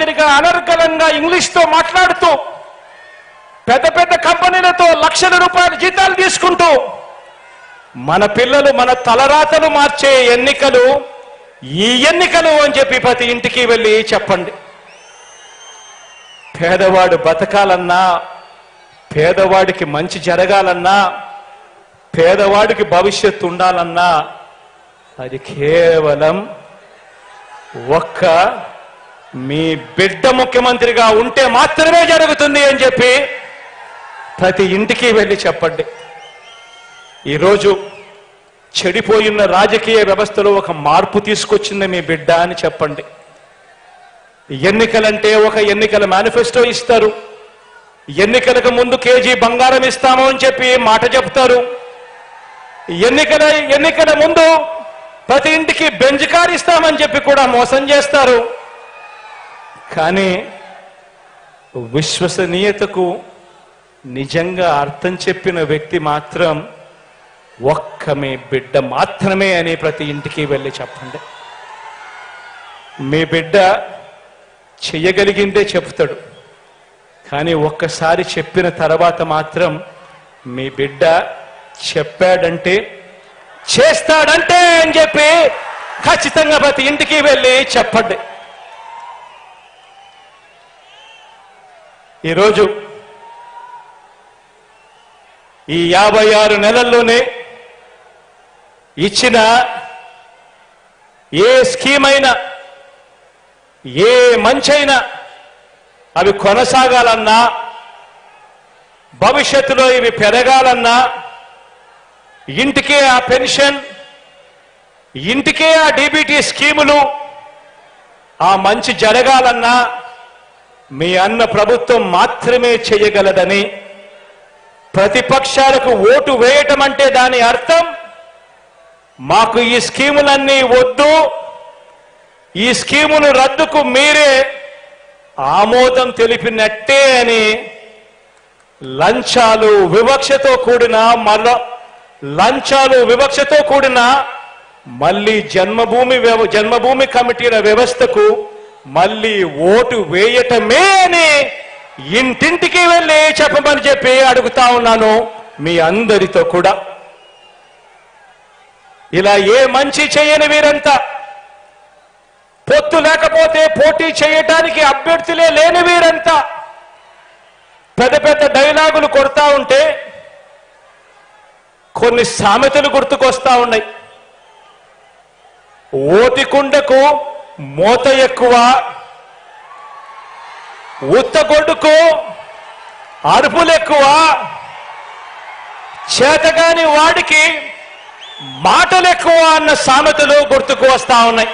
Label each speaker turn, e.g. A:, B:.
A: మాదిరిగా అనర్గళంగా ఇంగ్లీష్తో మాట్లాడుతూ పెద్ద పెద్ద కంపెనీలతో లక్షల రూపాయల జీతాలు తీసుకుంటూ మన పిల్లలు మన తలరాతలు మార్చే ఎన్నికలు ఈ ఎన్నికలు అని చెప్పి ప్రతి ఇంటికి వెళ్ళి చెప్పండి. పేదవాడు బతకాలన్నా, పేదవాడికి మంచి జరగాలన్నా, పేదవాడికి భవిష్యత్తు ఉండాలన్నా అది కేవలం ఒక్క మీ బిడ్డ ముఖ్యమంత్రిగా ఉంటే మాత్రమే జరుగుతుంది అని చెప్పి ప్రతి ఇంటికి వెళ్ళి చెప్పండి. ఈరోజు చెడిపోయిన రాజకీయ వ్యవస్థలో ఒక మార్పు తీసుకొచ్చింది మీ బిడ్డ అని చెప్పండి. ఎన్నికలంటే ఒక ఎన్నికల మేనిఫెస్టో ఇస్తారు, ఎన్నికలకు ముందు కేజీ బంగారం ఇస్తాము అని చెప్పి మాట చెప్తారు, ఎన్నికల ముందు ప్రతి ఇంటికి బెంజ్ కార్ ఇస్తామని చెప్పి కూడా మోసం చేస్తారు. కానీ విశ్వసనీయతకు నిజంగా అర్థం చెప్పిన వ్యక్తి మాత్రం ఒక్క మీ బిడ్డ మాత్రమే అని ప్రతి ఇంటికి వెళ్ళి చెప్పండి. మీ బిడ్డ చెయ్యగలిగిందే చెప్తాడు, కానీ ఒక్కసారి చెప్పిన తర్వాత మాత్రం మీ బిడ్డ చెప్పాడంటే చేస్తాడంటే అని చెప్పి ఖచ్చితంగా ప్రతి ఇంటికి వెళ్ళి చెప్పండి. ఈరోజు ఈ 56 నెలల్లోనే ఇచ్చిన ఏ స్కీమ్ అయినా, ఏ మంచైనా అవి కొనసాగాలన్నా, భవిష్యత్తులో ఇవి పెరగాలన్నా, ఇంటికే ఆ పెన్షన్, ఇంటికే ఆ డీబీటీ స్కీములు, ఆ మంచి జరగాలన్నా మీ అన్న ప్రభుత్వం మాత్రమే చేయగలదని, ప్రతిపక్షాలకు ఓటు వేయటం అంటే దాని అర్థం మాకు ఈ స్కీములన్నీ వద్దు, ఈ స్కీములు రద్దుకు మీరే ఆమోదం తెలిపినట్టే అని లంచాలు వివక్షతో కూడిన మళ్ళీ జన్మభూమి కమిటీల వ్యవస్థకు మళ్ళీ ఓటు వేయటమే అని ఇంటింటికి వెళ్ళి చెప్పమని చెప్పి అడుగుతా ఉన్నాను మీ అందరితో కూడా. ఇలా ఏ మంచి చేయని వీరంతా, పొత్తు లేకపోతే పోటీ చేయటానికి అభ్యర్థులే లేని వీరంతా పెద్ద పెద్ద డైలాగులు కొడతా ఉంటే కొన్ని సామెతలు గుర్తుకొస్తా ఉన్నాయి. ఓటికుండకు మోత ఎక్కువ, ఉత్తగొడ్డుకు అరుపులు ఎక్కువ, చేతగాని వాడికి మాటలు ఎక్కువ అన్న సామెతలు గుర్తుకు వస్తా ఉన్నాయి.